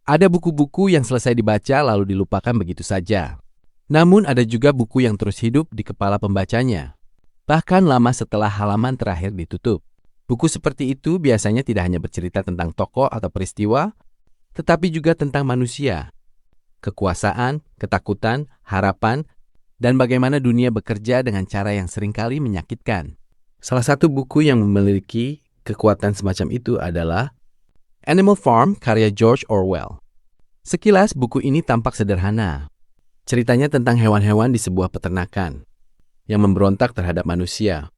Ada buku-buku yang selesai dibaca lalu dilupakan begitu saja. Namun ada juga buku yang terus hidup di kepala pembacanya, bahkan lama setelah halaman terakhir ditutup. Buku seperti itu biasanya tidak hanya bercerita tentang tokoh atau peristiwa, tetapi juga tentang manusia, kekuasaan, ketakutan, harapan, dan bagaimana dunia bekerja dengan cara yang seringkali menyakitkan. Salah satu buku yang memiliki kekuatan semacam itu adalah Animal Farm karya George Orwell. Sekilas buku ini tampak sederhana. Ceritanya tentang hewan-hewan di sebuah peternakan yang memberontak terhadap manusia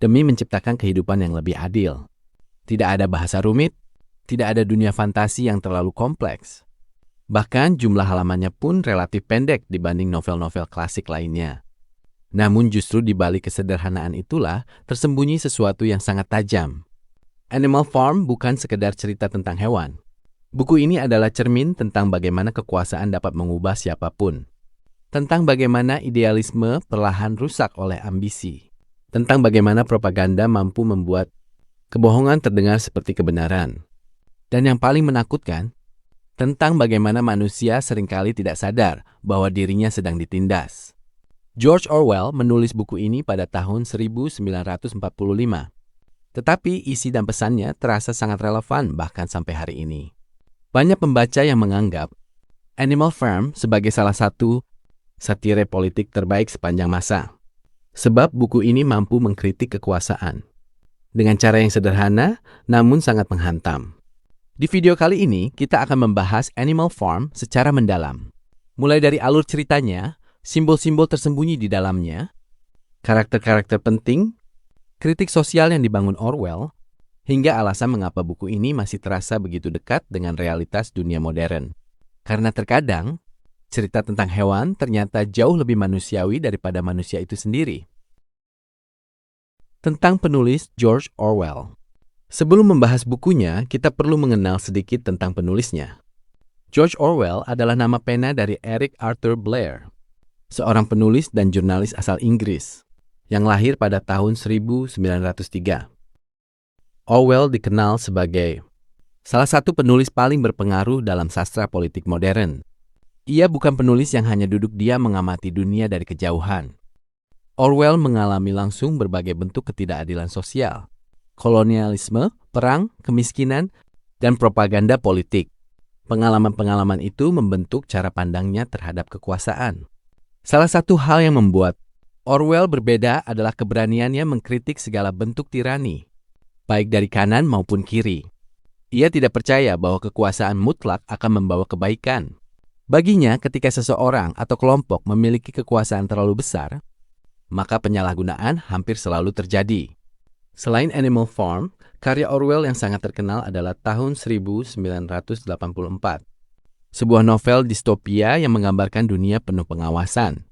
demi menciptakan kehidupan yang lebih adil. Tidak ada bahasa rumit, tidak ada dunia fantasi yang terlalu kompleks. Bahkan jumlah halamannya pun relatif pendek dibanding novel-novel klasik lainnya. Namun justru di balik kesederhanaan itulah tersembunyi sesuatu yang sangat tajam. Animal Farm bukan sekedar cerita tentang hewan. Buku ini adalah cermin tentang bagaimana kekuasaan dapat mengubah siapapun. Tentang bagaimana idealisme perlahan rusak oleh ambisi. Tentang bagaimana propaganda mampu membuat kebohongan terdengar seperti kebenaran. Dan yang paling menakutkan, tentang bagaimana manusia seringkali tidak sadar bahwa dirinya sedang ditindas. George Orwell menulis buku ini pada tahun 1945. Tetapi isi dan pesannya terasa sangat relevan bahkan sampai hari ini. Banyak pembaca yang menganggap Animal Farm sebagai salah satu satire politik terbaik sepanjang masa. Sebab buku ini mampu mengkritik kekuasaan dengan cara yang sederhana namun sangat menghantam. Di video kali ini kita akan membahas Animal Farm secara mendalam. Mulai dari alur ceritanya, simbol-simbol tersembunyi di dalamnya, karakter-karakter penting, kritik sosial yang dibangun Orwell, hingga alasan mengapa buku ini masih terasa begitu dekat dengan realitas dunia modern. Karena terkadang cerita tentang hewan ternyata jauh lebih manusiawi daripada manusia itu sendiri. Tentang penulis George Orwell. Sebelum membahas bukunya, kita perlu mengenal sedikit tentang penulisnya. George Orwell adalah nama pena dari Eric Arthur Blair, seorang penulis dan jurnalis asal Inggris, yang lahir pada tahun 1903. Orwell dikenal sebagai salah satu penulis paling berpengaruh dalam sastra politik modern. Ia bukan penulis yang hanya duduk diam mengamati dunia dari kejauhan. Orwell mengalami langsung berbagai bentuk ketidakadilan sosial, kolonialisme, perang, kemiskinan, dan propaganda politik. Pengalaman-pengalaman itu membentuk cara pandangnya terhadap kekuasaan. Salah satu hal yang membuat Orwell berbeda adalah keberaniannya mengkritik segala bentuk tirani, baik dari kanan maupun kiri. Ia tidak percaya bahwa kekuasaan mutlak akan membawa kebaikan. Baginya, ketika seseorang atau kelompok memiliki kekuasaan terlalu besar, maka penyalahgunaan hampir selalu terjadi. Selain Animal Farm, karya Orwell yang sangat terkenal adalah tahun 1984. Sebuah novel distopia yang menggambarkan dunia penuh pengawasan,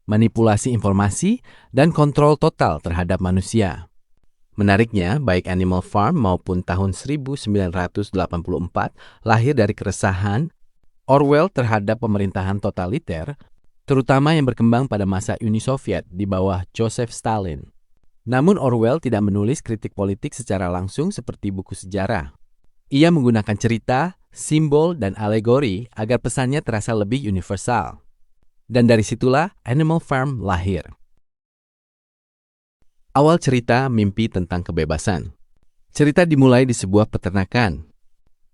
manipulasi informasi, dan kontrol total terhadap manusia. Menariknya, baik Animal Farm maupun tahun 1984 lahir dari keresahan Orwell terhadap pemerintahan totaliter, terutama yang berkembang pada masa Uni Soviet di bawah Joseph Stalin. Namun Orwell tidak menulis kritik politik secara langsung seperti buku sejarah. Ia menggunakan cerita, simbol, dan alegori agar pesannya terasa lebih universal. Dan dari situlah Animal Farm lahir. Awal cerita mimpi tentang kebebasan. Cerita dimulai di sebuah peternakan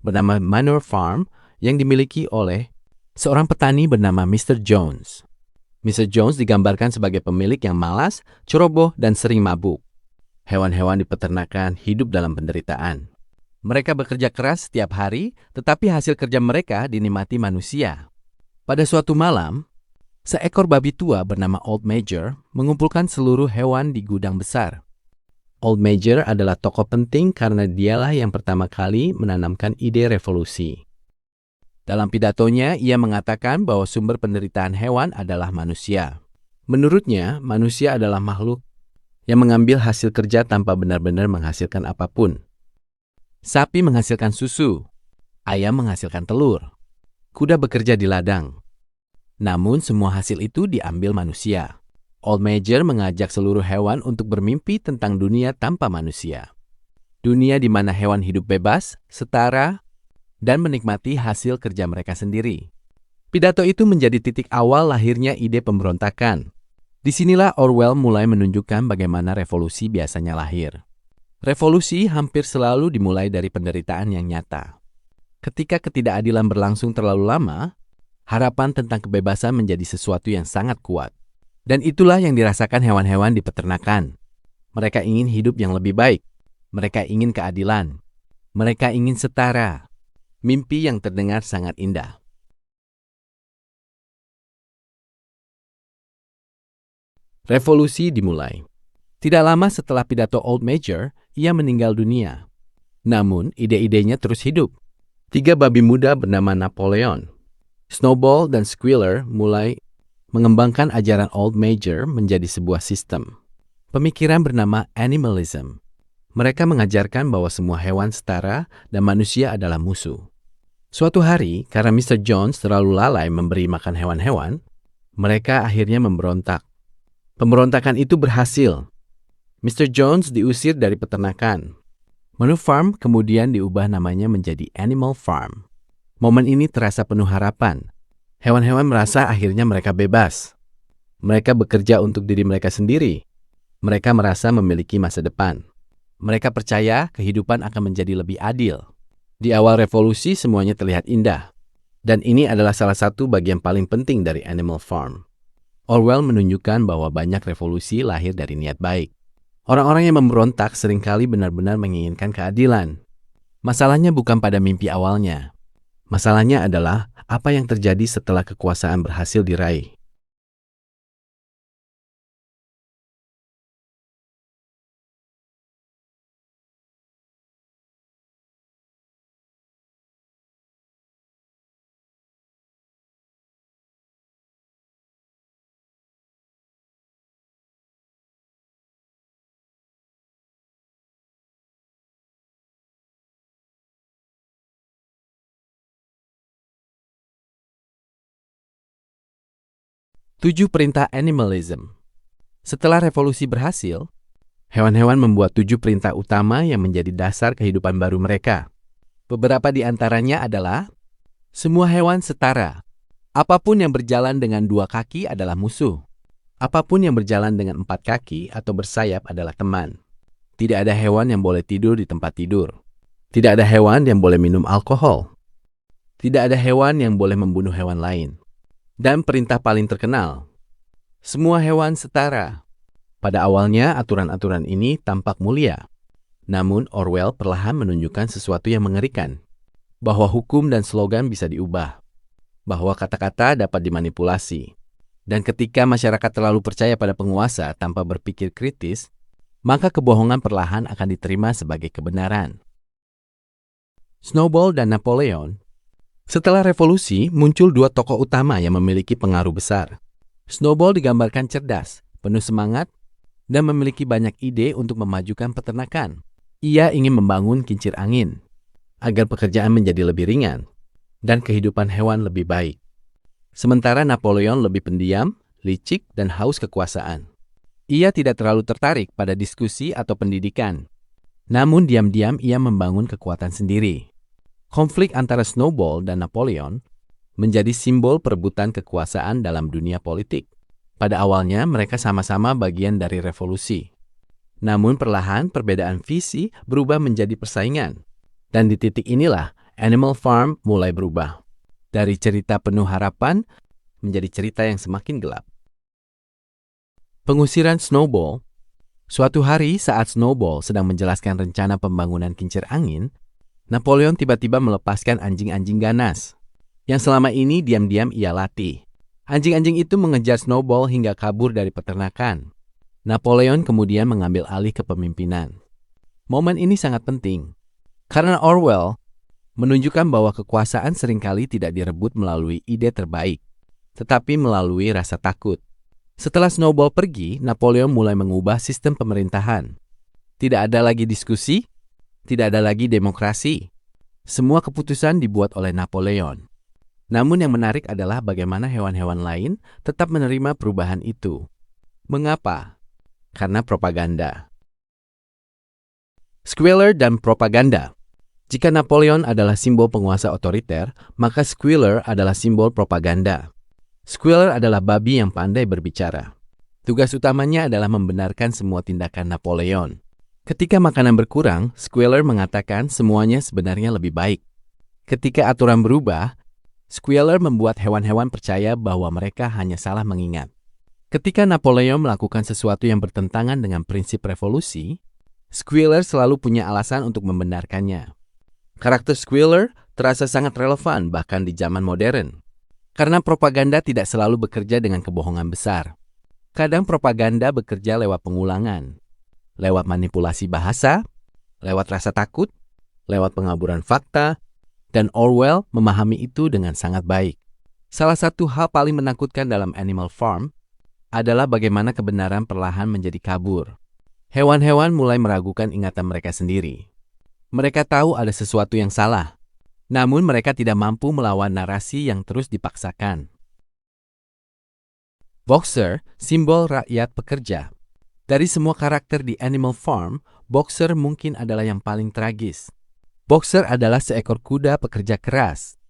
bernama Manor Farm yang dimiliki oleh seorang petani bernama Mr. Jones. Mr. Jones digambarkan sebagai pemilik yang malas, ceroboh, dan sering mabuk. Hewan-hewan di peternakan hidup dalam penderitaan. Mereka bekerja keras setiap hari, tetapi hasil kerja mereka dinikmati manusia. Pada suatu malam, seekor babi tua bernama Old Major mengumpulkan seluruh hewan di gudang besar. Old Major adalah tokoh penting karena dialah yang pertama kali menanamkan ide revolusi. Dalam pidatonya, ia mengatakan bahwa sumber penderitaan hewan adalah manusia. Menurutnya, manusia adalah makhluk yang mengambil hasil kerja tanpa benar-benar menghasilkan apapun. Sapi menghasilkan susu, ayam menghasilkan telur, kuda bekerja di ladang. Namun semua hasil itu diambil manusia. Old Major mengajak seluruh hewan untuk bermimpi tentang dunia tanpa manusia. Dunia di mana hewan hidup bebas, setara, dan menikmati hasil kerja mereka sendiri. Pidato itu menjadi titik awal lahirnya ide pemberontakan. Disinilah Orwell mulai menunjukkan bagaimana revolusi biasanya lahir. Revolusi hampir selalu dimulai dari penderitaan yang nyata. Ketika ketidakadilan berlangsung terlalu lama, harapan tentang kebebasan menjadi sesuatu yang sangat kuat. Dan itulah yang dirasakan hewan-hewan di peternakan. Mereka ingin hidup yang lebih baik. Mereka ingin keadilan. Mereka ingin setara. Mimpi yang terdengar sangat indah. Revolusi dimulai. Tidak lama setelah pidato Old Major, ia meninggal dunia. Namun, ide-idenya terus hidup. 3 babi muda bernama Napoleon, Snowball, dan Squealer mulai mengembangkan ajaran Old Major menjadi sebuah sistem. Pemikiran bernama animalism. Mereka mengajarkan bahwa semua hewan setara dan manusia adalah musuh. Suatu hari, karena Mr. Jones terlalu lalai memberi makan hewan-hewan, mereka akhirnya memberontak. Pemberontakan itu berhasil. Mr. Jones diusir dari peternakan. Menu farm kemudian diubah namanya menjadi Animal Farm. Momen ini terasa penuh harapan. Hewan-hewan merasa akhirnya mereka bebas. Mereka bekerja untuk diri mereka sendiri. Mereka merasa memiliki masa depan. Mereka percaya kehidupan akan menjadi lebih adil. Di awal revolusi semuanya terlihat indah. Dan ini adalah salah satu bagian paling penting dari Animal Farm. Orwell menunjukkan bahwa banyak revolusi lahir dari niat baik. Orang-orang yang memberontak seringkali benar-benar menginginkan keadilan. Masalahnya bukan pada mimpi awalnya. Masalahnya adalah apa yang terjadi setelah kekuasaan berhasil diraih. Tujuh perintah animalism. Setelah revolusi berhasil, hewan-hewan membuat 7 perintah utama yang menjadi dasar kehidupan baru mereka. Beberapa di antaranya adalah: semua hewan setara. Apapun yang berjalan dengan 2 kaki adalah musuh. Apapun yang berjalan dengan 4 kaki atau bersayap adalah teman. Tidak ada hewan yang boleh tidur di tempat tidur. Tidak ada hewan yang boleh minum alkohol. Tidak ada hewan yang boleh membunuh hewan lain. Dan perintah paling terkenal, semua hewan setara. Pada awalnya, aturan-aturan ini tampak mulia. Namun, Orwell perlahan menunjukkan sesuatu yang mengerikan. Bahwa hukum dan slogan bisa diubah. Bahwa kata-kata dapat dimanipulasi. Dan ketika masyarakat terlalu percaya pada penguasa tanpa berpikir kritis, maka kebohongan perlahan akan diterima sebagai kebenaran. Snowball dan Napoleon. Setelah revolusi, muncul 2 tokoh utama yang memiliki pengaruh besar. Snowball digambarkan cerdas, penuh semangat, dan memiliki banyak ide untuk memajukan peternakan. Ia ingin membangun kincir angin, agar pekerjaan menjadi lebih ringan, dan kehidupan hewan lebih baik. Sementara Napoleon lebih pendiam, licik, dan haus kekuasaan. Ia tidak terlalu tertarik pada diskusi atau pendidikan. Namun diam-diam ia membangun kekuatan sendiri. Konflik antara Snowball dan Napoleon menjadi simbol perebutan kekuasaan dalam dunia politik. Pada awalnya mereka sama-sama bagian dari revolusi. Namun perlahan perbedaan visi berubah menjadi persaingan. Dan di titik inilah Animal Farm mulai berubah. Dari cerita penuh harapan menjadi cerita yang semakin gelap. Pengusiran Snowball. Suatu hari saat Snowball sedang menjelaskan rencana pembangunan kincir angin, Napoleon tiba-tiba melepaskan anjing-anjing ganas, yang selama ini diam-diam ia latih. Anjing-anjing itu mengejar Snowball hingga kabur dari peternakan. Napoleon kemudian mengambil alih kepemimpinan. Momen ini sangat penting, karena Orwell menunjukkan bahwa kekuasaan seringkali tidak direbut melalui ide terbaik, tetapi melalui rasa takut. Setelah Snowball pergi, Napoleon mulai mengubah sistem pemerintahan. Tidak ada lagi diskusi, tidak ada lagi demokrasi. Semua keputusan dibuat oleh Napoleon. Namun yang menarik adalah bagaimana hewan-hewan lain tetap menerima perubahan itu. Mengapa? Karena propaganda. Squealer dan propaganda. Jika Napoleon adalah simbol penguasa otoriter, maka Squealer adalah simbol propaganda. Squealer adalah babi yang pandai berbicara. Tugas utamanya adalah membenarkan semua tindakan Napoleon. Ketika makanan berkurang, Squealer mengatakan semuanya sebenarnya lebih baik. Ketika aturan berubah, Squealer membuat hewan-hewan percaya bahwa mereka hanya salah mengingat. Ketika Napoleon melakukan sesuatu yang bertentangan dengan prinsip revolusi, Squealer selalu punya alasan untuk membenarkannya. Karakter Squealer terasa sangat relevan bahkan di zaman modern. Karena propaganda tidak selalu bekerja dengan kebohongan besar. Kadang propaganda bekerja lewat pengulangan, lewat manipulasi bahasa, lewat rasa takut, lewat pengaburan fakta, dan Orwell memahami itu dengan sangat baik. Salah satu hal paling menakutkan dalam Animal Farm adalah bagaimana kebenaran perlahan menjadi kabur. Hewan-hewan mulai meragukan ingatan mereka sendiri. Mereka tahu ada sesuatu yang salah. Namun mereka tidak mampu melawan narasi yang terus dipaksakan. Boxer, simbol rakyat pekerja. Dari semua karakter di Animal Farm, Boxer mungkin adalah yang paling tragis. Boxer adalah seekor kuda pekerja keras.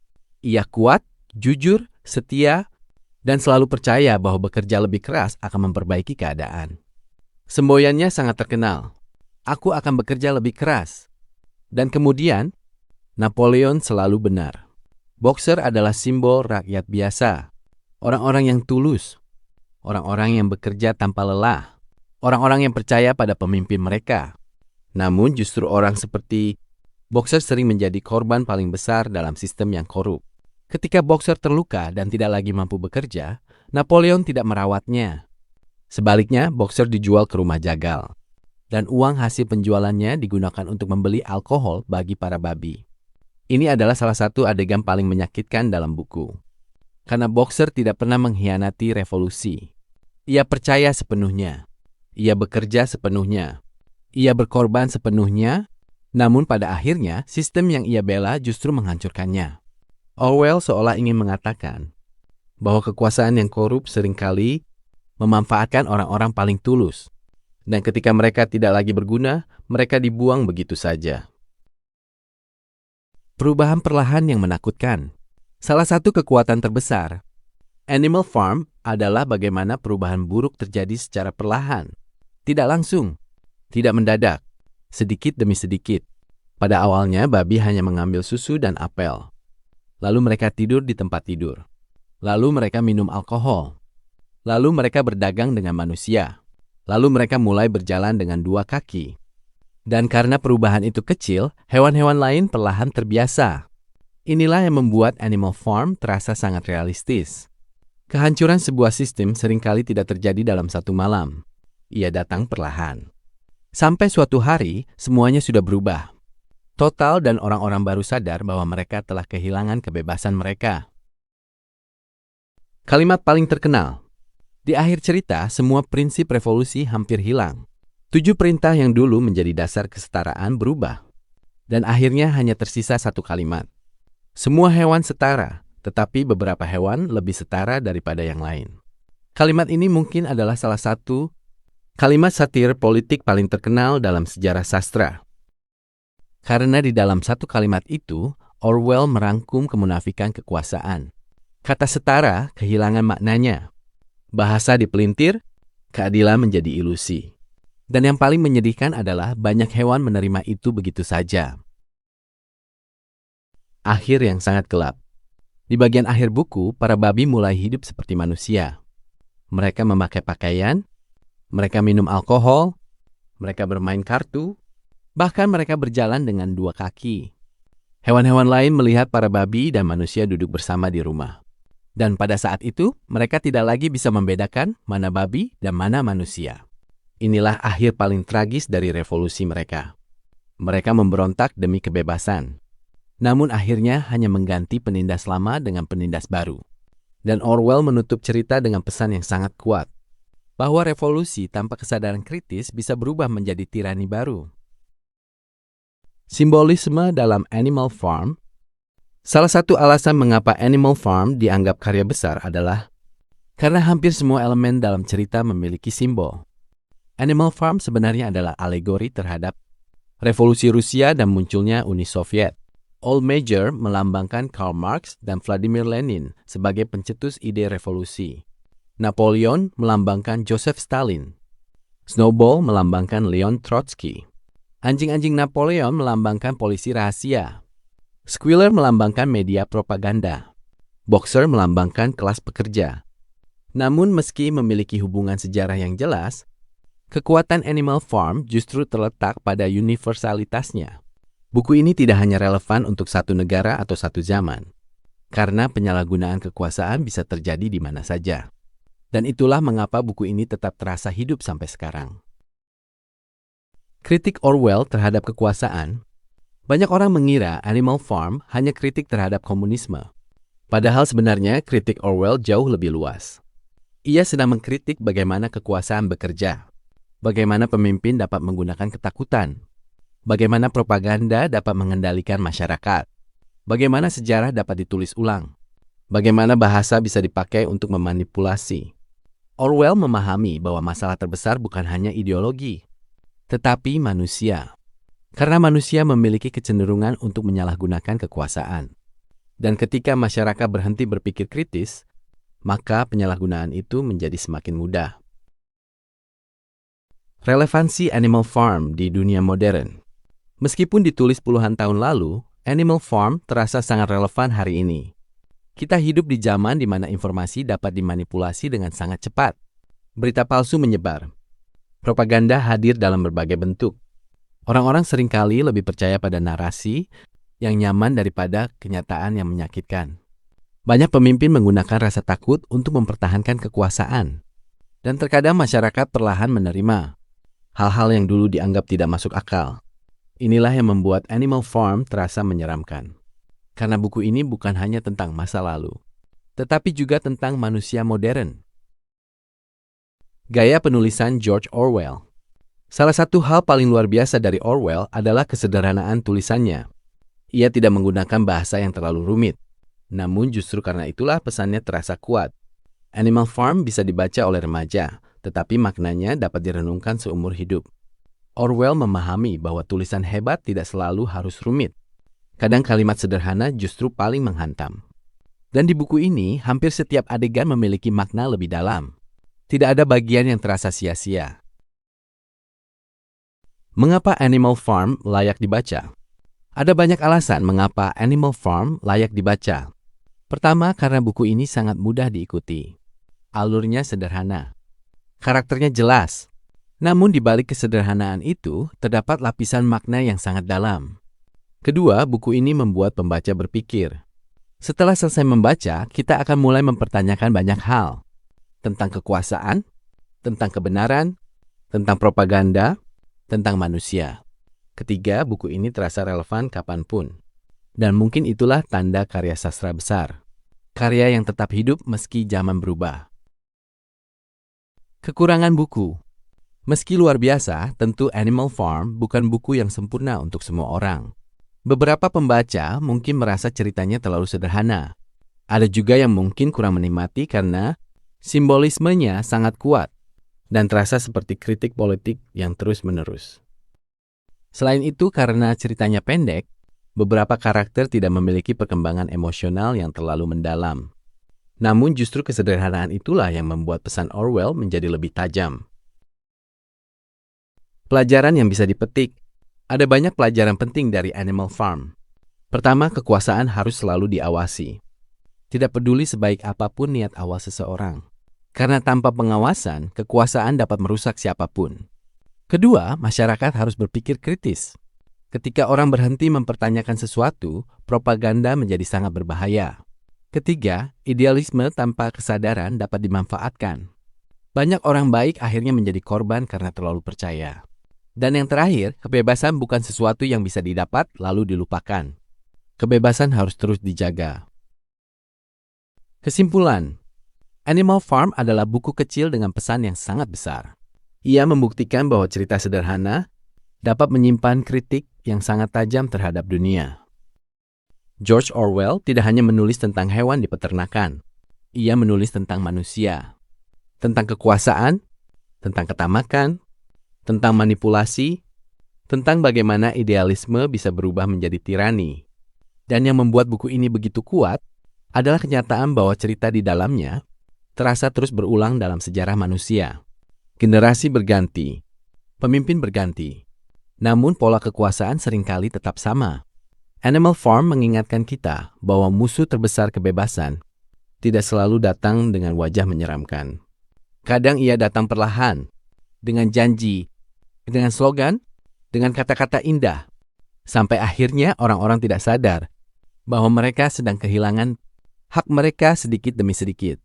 Ia kuat, jujur, setia, dan selalu percaya bahwa bekerja lebih keras akan memperbaiki keadaan. Semboyannya sangat terkenal. Aku akan bekerja lebih keras. Dan kemudian, Napoleon selalu benar. Boxer adalah simbol rakyat biasa. Orang-orang yang tulus. Orang-orang yang bekerja tanpa lelah. Orang-orang yang percaya pada pemimpin mereka. Namun justru orang seperti Boxer sering menjadi korban paling besar dalam sistem yang korup. Ketika Boxer terluka dan tidak lagi mampu bekerja, Napoleon tidak merawatnya. Sebaliknya, Boxer dijual ke rumah jagal. Dan uang hasil penjualannya digunakan untuk membeli alkohol bagi para babi. Ini adalah salah satu adegan paling menyakitkan dalam buku. Karena Boxer tidak pernah mengkhianati revolusi. Ia percaya sepenuhnya. Ia bekerja sepenuhnya. Ia berkorban sepenuhnya. Namun pada akhirnya, sistem yang ia bela justru menghancurkannya. Orwell seolah ingin mengatakan bahwa kekuasaan yang korup seringkali memanfaatkan orang-orang paling tulus. Dan ketika mereka tidak lagi berguna, mereka dibuang begitu saja. Perubahan perlahan yang menakutkan. Salah satu kekuatan terbesar Animal Farm adalah bagaimana perubahan buruk terjadi secara perlahan. Tidak langsung, tidak mendadak, sedikit demi sedikit. Pada awalnya, babi hanya mengambil susu dan apel. Lalu mereka tidur di tempat tidur. Lalu mereka minum alkohol. Lalu mereka berdagang dengan manusia. Lalu mereka mulai berjalan dengan dua kaki. Dan karena perubahan itu kecil, hewan-hewan lain perlahan terbiasa. Inilah yang membuat Animal Farm terasa sangat realistis. Kehancuran sebuah sistem seringkali tidak terjadi dalam satu malam. Ia datang perlahan. Sampai suatu hari, semuanya sudah berubah. Total dan orang-orang baru sadar bahwa mereka telah kehilangan kebebasan mereka. Kalimat paling terkenal. Di akhir cerita, semua prinsip revolusi hampir hilang. 7 perintah yang dulu menjadi dasar kesetaraan berubah. Dan akhirnya hanya tersisa satu kalimat. Semua hewan setara, tetapi beberapa hewan lebih setara daripada yang lain. Kalimat ini mungkin adalah salah satu kalimat satir politik paling terkenal dalam sejarah sastra. Karena di dalam satu kalimat itu, Orwell merangkum kemunafikan kekuasaan. Kata setara kehilangan maknanya. Bahasa dipelintir, keadilan menjadi ilusi. Dan yang paling menyedihkan adalah banyak hewan menerima itu begitu saja. Akhir yang sangat gelap. Di bagian akhir buku, para babi mulai hidup seperti manusia. Mereka memakai pakaian, mereka minum alkohol, mereka bermain kartu, bahkan mereka berjalan dengan dua kaki. Hewan-hewan lain melihat para babi dan manusia duduk bersama di rumah. Dan pada saat itu, mereka tidak lagi bisa membedakan mana babi dan mana manusia. Inilah akhir paling tragis dari revolusi mereka. Mereka memberontak demi kebebasan. Namun akhirnya hanya mengganti penindas lama dengan penindas baru. Dan Orwell menutup cerita dengan pesan yang sangat kuat. Bahwa revolusi tanpa kesadaran kritis bisa berubah menjadi tirani baru. Simbolisme dalam Animal Farm. Salah satu alasan mengapa Animal Farm dianggap karya besar adalah karena hampir semua elemen dalam cerita memiliki simbol. Animal Farm sebenarnya adalah alegori terhadap Revolusi Rusia dan munculnya Uni Soviet. Old Major melambangkan Karl Marx dan Vladimir Lenin sebagai pencetus ide revolusi. Napoleon melambangkan Joseph Stalin. Snowball melambangkan Leon Trotsky. Anjing-anjing Napoleon melambangkan polisi rahasia. Squealer melambangkan media propaganda. Boxer melambangkan kelas pekerja. Namun meski memiliki hubungan sejarah yang jelas, kekuatan Animal Farm justru terletak pada universalitasnya. Buku ini tidak hanya relevan untuk satu negara atau satu zaman, karena penyalahgunaan kekuasaan bisa terjadi di mana saja. Dan itulah mengapa buku ini tetap terasa hidup sampai sekarang. Kritik Orwell terhadap kekuasaan. Banyak orang mengira Animal Farm hanya kritik terhadap komunisme. Padahal sebenarnya kritik Orwell jauh lebih luas. Ia sedang mengkritik bagaimana kekuasaan bekerja, bagaimana pemimpin dapat menggunakan ketakutan, bagaimana propaganda dapat mengendalikan masyarakat, bagaimana sejarah dapat ditulis ulang, bagaimana bahasa bisa dipakai untuk memanipulasi. Orwell memahami bahwa masalah terbesar bukan hanya ideologi, tetapi manusia. Karena manusia memiliki kecenderungan untuk menyalahgunakan kekuasaan. Dan ketika masyarakat berhenti berpikir kritis, maka penyalahgunaan itu menjadi semakin mudah. Relevansi Animal Farm di dunia modern. Meskipun ditulis puluhan tahun lalu, Animal Farm terasa sangat relevan hari ini. Kita hidup di zaman di mana informasi dapat dimanipulasi dengan sangat cepat. Berita palsu menyebar. Propaganda hadir dalam berbagai bentuk. Orang-orang seringkali lebih percaya pada narasi yang nyaman daripada kenyataan yang menyakitkan. Banyak pemimpin menggunakan rasa takut untuk mempertahankan kekuasaan. Dan terkadang masyarakat perlahan menerima hal-hal yang dulu dianggap tidak masuk akal. Inilah yang membuat Animal Farm terasa menyeramkan. Karena buku ini bukan hanya tentang masa lalu, tetapi juga tentang manusia modern. Gaya penulisan George Orwell. Salah satu hal paling luar biasa dari Orwell adalah kesederhanaan tulisannya. Ia tidak menggunakan bahasa yang terlalu rumit. Namun justru karena itulah pesannya terasa kuat. Animal Farm bisa dibaca oleh remaja, tetapi maknanya dapat direnungkan seumur hidup. Orwell memahami bahwa tulisan hebat tidak selalu harus rumit. Kadang kalimat sederhana justru paling menghantam. Dan di buku ini, hampir setiap adegan memiliki makna lebih dalam. Tidak ada bagian yang terasa sia-sia. Mengapa Animal Farm layak dibaca? Ada banyak alasan mengapa Animal Farm layak dibaca. Pertama, karena buku ini sangat mudah diikuti. Alurnya sederhana. Karakternya jelas. Namun di balik kesederhanaan itu, terdapat lapisan makna yang sangat dalam. Kedua, buku ini membuat pembaca berpikir. Setelah selesai membaca, kita akan mulai mempertanyakan banyak hal. Tentang kekuasaan, tentang kebenaran, tentang propaganda, tentang manusia. Ketiga, buku ini terasa relevan kapanpun. Dan mungkin itulah tanda karya sastra besar. Karya yang tetap hidup meski zaman berubah. Kekurangan buku. Meski luar biasa, tentu Animal Farm bukan buku yang sempurna untuk semua orang. Beberapa pembaca mungkin merasa ceritanya terlalu sederhana. Ada juga yang mungkin kurang menikmati karena simbolismenya sangat kuat dan terasa seperti kritik politik yang terus-menerus. Selain itu, karena ceritanya pendek, beberapa karakter tidak memiliki perkembangan emosional yang terlalu mendalam. Namun justru kesederhanaan itulah yang membuat pesan Orwell menjadi lebih tajam. Pelajaran yang bisa dipetik. Ada banyak pelajaran penting dari Animal Farm. Pertama, kekuasaan harus selalu diawasi. Tidak peduli sebaik apapun niat awal seseorang. Karena tanpa pengawasan, kekuasaan dapat merusak siapapun. Kedua, masyarakat harus berpikir kritis. Ketika orang berhenti mempertanyakan sesuatu, propaganda menjadi sangat berbahaya. Ketiga, idealisme tanpa kesadaran dapat dimanfaatkan. Banyak orang baik akhirnya menjadi korban karena terlalu percaya. Dan yang terakhir, kebebasan bukan sesuatu yang bisa didapat lalu dilupakan. Kebebasan harus terus dijaga. Kesimpulan, Animal Farm adalah buku kecil dengan pesan yang sangat besar. Ia membuktikan bahwa cerita sederhana dapat menyimpan kritik yang sangat tajam terhadap dunia. George Orwell tidak hanya menulis tentang hewan di peternakan. Ia menulis tentang manusia, tentang kekuasaan, tentang ketamakan, tentang manipulasi, tentang bagaimana idealisme bisa berubah menjadi tirani. Dan yang membuat buku ini begitu kuat adalah kenyataan bahwa cerita di dalamnya terasa terus berulang dalam sejarah manusia. Generasi berganti, pemimpin berganti, namun pola kekuasaan seringkali tetap sama. Animal Farm mengingatkan kita bahwa musuh terbesar kebebasan tidak selalu datang dengan wajah menyeramkan. Kadang ia datang perlahan, dengan janji, dengan slogan, dengan kata-kata indah, sampai akhirnya orang-orang tidak sadar bahwa mereka sedang kehilangan hak mereka sedikit demi sedikit.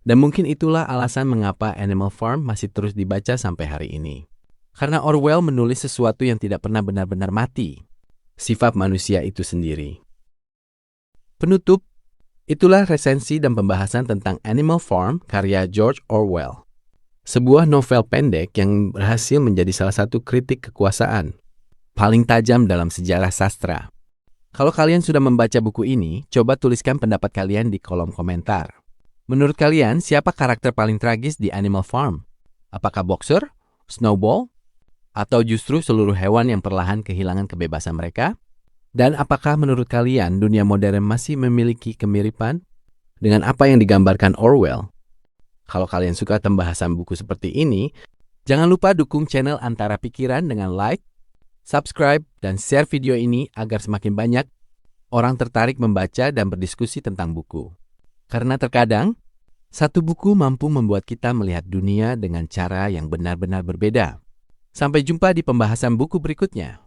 Dan mungkin itulah alasan mengapa Animal Farm masih terus dibaca sampai hari ini. Karena Orwell menulis sesuatu yang tidak pernah benar-benar mati, sifat manusia itu sendiri. Penutup, itulah resensi dan pembahasan tentang Animal Farm karya George Orwell. Sebuah novel pendek yang berhasil menjadi salah satu kritik kekuasaan paling tajam dalam sejarah sastra. Kalau kalian sudah membaca buku ini, coba tuliskan pendapat kalian di kolom komentar. Menurut kalian, siapa karakter paling tragis di Animal Farm? Apakah Boxer, Snowball, atau justru seluruh hewan yang perlahan kehilangan kebebasan mereka? Dan apakah menurut kalian dunia modern masih memiliki kemiripan dengan apa yang digambarkan Orwell? Kalau kalian suka pembahasan buku seperti ini, jangan lupa dukung channel Antara Pikiran dengan like, subscribe, dan share video ini agar semakin banyak orang tertarik membaca dan berdiskusi tentang buku. Karena terkadang, satu buku mampu membuat kita melihat dunia dengan cara yang benar-benar berbeda. Sampai jumpa di pembahasan buku berikutnya.